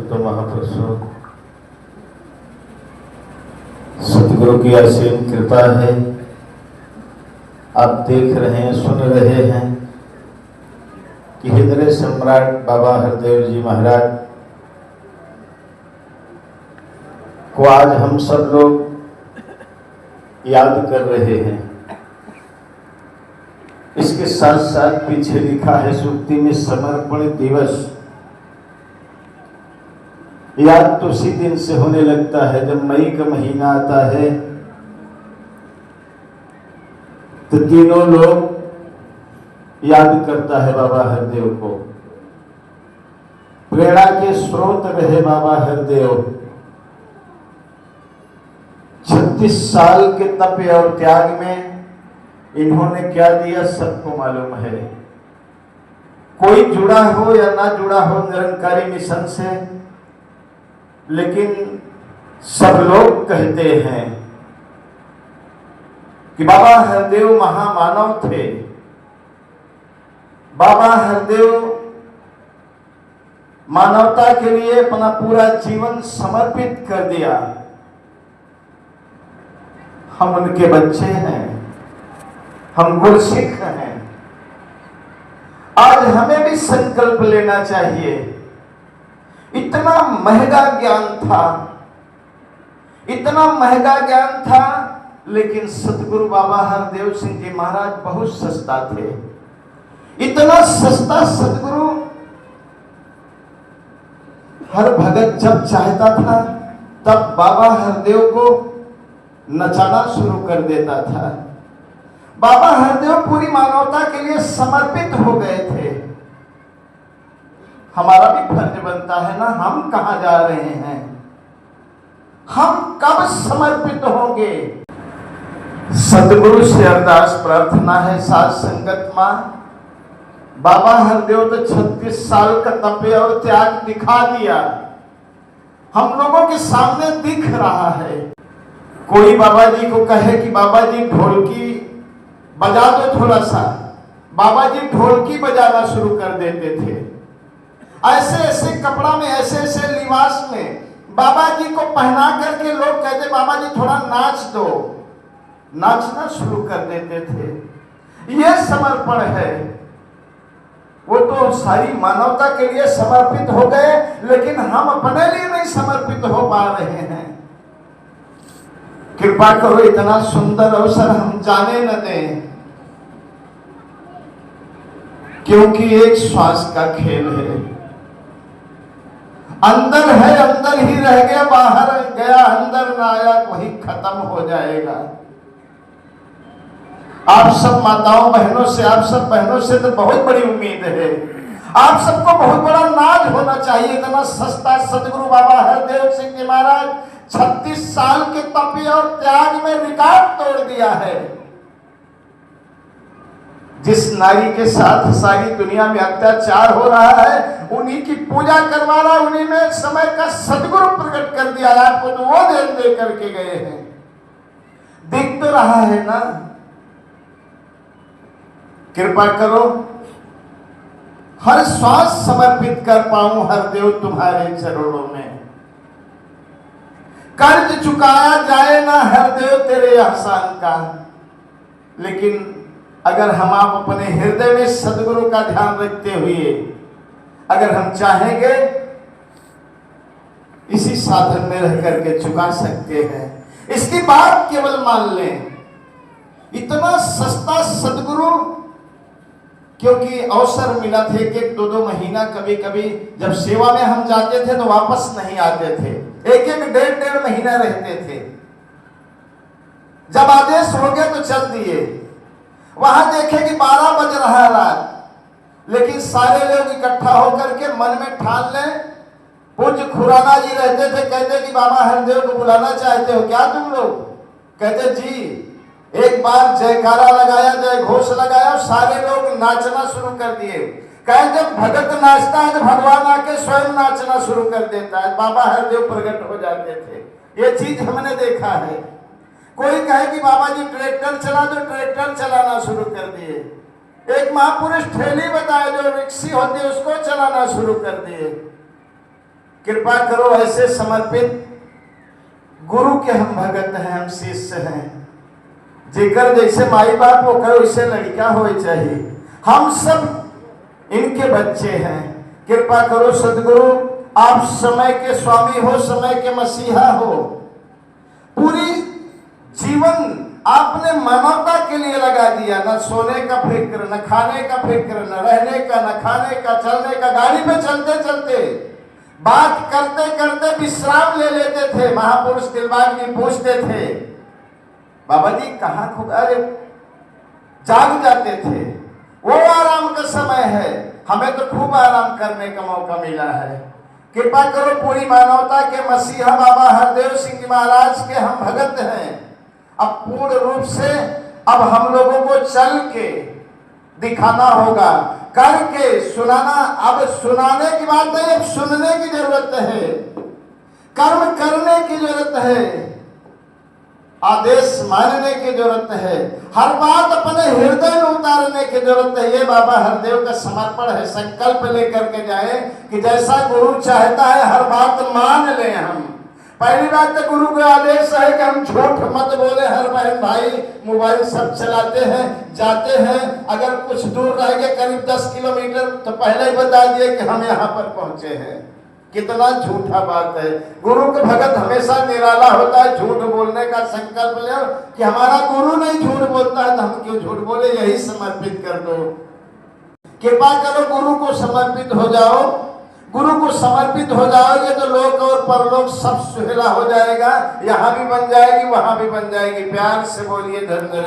संत महापुरुषों, सतगुरु की असीम कृपा है। आप देख रहे हैं, सुन रहे हैं कि हृदय सम्राट बाबा हरदेव जी महाराज को आज हम सब लोग याद कर रहे हैं। इसके साथ साथ पीछे लिखा है सूक्ति में समर्पण दिवस। याद तो उसी दिन से होने लगता है जब मई का महीना आता है तो तीनों लोग याद करता है बाबा हरदेव को। प्रेरणा के स्रोत रहे बाबा हरदेव। 36 साल के तप और त्याग में इन्होंने क्या दिया सबको मालूम है। कोई जुड़ा हो या ना जुड़ा हो निरंकारी मिशन से, लेकिन सब लोग कहते हैं कि बाबा हरदेव महामानव थे। बाबा हरदेव मानवता के लिए अपना पूरा जीवन समर्पित कर दिया। हम उनके बच्चे हैं, हम गुरसिख हैं। आज हमें भी संकल्प लेना चाहिए। इतना महंगा ज्ञान था, इतना महंगा ज्ञान था, लेकिन सतगुरु बाबा हरदेव सिंह जी महाराज बहुत सस्ता थे। इतना सस्ता सतगुरु हर भगत जब चाहता था तब बाबा हरदेव को नचाना शुरू कर देता था। बाबा हरदेव पूरी मानवता के लिए समर्पित हो गए थे। हमारा भी फर्ज बनता है ना, हम कहां जा रहे हैं, हम कब समर्पित होंगे। सतगुरु से अरदास प्रार्थना है साथ संगत मां। बाबा हरदेव तो 36 साल का तप और त्याग दिखा दिया, हम लोगों के सामने दिख रहा है। कोई बाबा जी को कहे कि बाबा जी ढोलकी बजा दो थोड़ा सा, बाबा जी ढोलकी बजाना शुरू कर देते थे। ऐसे ऐसे कपड़ा में, ऐसे ऐसे लिबास में बाबा जी को पहना करके लोग कहते बाबा जी थोड़ा नाच दो, नाचना शुरू कर देते थे। यह समर्पण है। वो तो सारी मानवता के लिए समर्पित हो गए, लेकिन हम अपने लिए नहीं समर्पित हो पा रहे हैं। कृपा करो इतना सुंदर अवसर हम जाने न दें, क्योंकि एक श्वास का खेल है। अंदर है, अंदर ही रह गया, बाहर गया अंदर ना आया, वही खत्म हो जाएगा। आप सब माताओं बहनों से, आप सब बहनों से तो बहुत बड़ी उम्मीद है। आप सबको बहुत बड़ा नाज होना चाहिए। इतना सस्ता सतगुरु बाबा हरदेव सिंह जी महाराज 36 साल के तप और त्याग में रिकॉर्ड तोड़ दिया है। जिस नारी के साथ सारी दुनिया में अत्याचार हो रहा है, उन्हीं की पूजा करवा रहा, उन्हीं में समय का सदगुरु प्रकट कर दिया। आपको तो वो दे करके गए हैं, दिख तो रहा है ना। कृपा करो हर श्वास समर्पित कर पाऊं हरदेव तुम्हारे चरणों में। कर्ज चुकाया जाए ना हरदेव तेरे एहसान का, लेकिन अगर हम आप अपने हृदय में सदगुरु का ध्यान रखते हुए अगर हम चाहेंगे, इसी साधन में रह करके चुका सकते हैं। इसकी बात केवल मान लें। इतना सस्ता सदगुरु, क्योंकि अवसर मिला थे कि 1-2 महीना कभी कभी जब सेवा में हम जाते थे तो वापस नहीं आते थे। 1-1, 1.5 महीना रहते थे। जब आदेश हो गया तो चल दिए। वहां देखे कि 12 बज रहा है रात, लेकिन सारे लोग इकट्ठा होकर के मन में ठान लें। पूज्य खुराना जी रहते थे, कहते कि बाबा हरदेव को बुलाना चाहते हो क्या तुम लोग? कहते जी। एक बार जयकारा लगाया, जय घोष लगाया, सारे लोग नाचना शुरू कर दिए। कहे जब भगत नाचता है तो भगवान आके स्वयं नाचना शुरू कर देता है। बाबा हरदेव प्रकट हो जाते थे। ये चीज हमने देखा है। कोई कहे कि बाबा जी ट्रैक्टर चला, तो ट्रैक्टर चलाना शुरू कर दिए। एक महापुरुष ठेली बताए जो रिक्शी होती है उसको चलाना शुरू कर दिए। कृपा करो ऐसे समर्पित गुरु के हम भगत हैं, हम शिष्य हैं, जेकर जैसे माई बाप हो कहो वैसे लड़का हो चाहिए। हम सब इनके बच्चे हैं। कृपा करो सदगुरु, आप समय के स्वामी हो, समय के मसीहा हो। पूरी जीवन आपने मानवता के लिए लगा दिया, न सोने का फिक्र, न खाने का फिक्र, न रहने का, न खाने का, चलने का। गाड़ी पे चलते चलते बात करते करते विश्राम ले लेते थे। महापुरुष दिलबाग जी पूछते थे, बाबा जी कहाँ खो, अरे जाग जाते थे। वो आराम का समय है, हमें तो खूब आराम करने का मौका मिला है। कृपा करो पूरी मानवता के मसीहा बाबा हरदेव सिंह जी महाराज के हम भगत हैं। अब पूर्ण रूप से अब हम लोगों को चल के दिखाना होगा, करके सुनाना। अब सुनाने की बात नहीं, अब सुनने की जरूरत है, कर्म करने की जरूरत है, आदेश मानने की जरूरत है, हर बात अपने हृदय में उतारने की जरूरत है। ये बाबा हरदेव का समर्पण है। संकल्प लेकर के जाए कि जैसा गुरु चाहता है हर बात मान ले हम। पहली बात तो गुरु का आदेश है कि हम झूठ मत बोले। हर बहन भाई मोबाइल सब चलाते हैं, जाते हैं, अगर कुछ दूर रह गए करीब 10 किलोमीटर तो पहले ही बता दिए कि हम यहाँ पर पहुंचे हैं। कितना झूठा बात है। गुरु के भगत हमेशा निराला होता है। झूठ बोलने का संकल्प ले कि हमारा गुरु नहीं झूठ बोलता है तो हम क्यों झूठ बोले, यही समर्पित कर दो। कृपा करो गुरु को समर्पित हो जाओ। गुरु को समर्पित हो जाओगे तो लोक और परलोक सब सुहेला हो जाएगा। यहाँ भी बन जाएगी, वहां भी बन जाएगी। प्यार से बोलिए धन्य।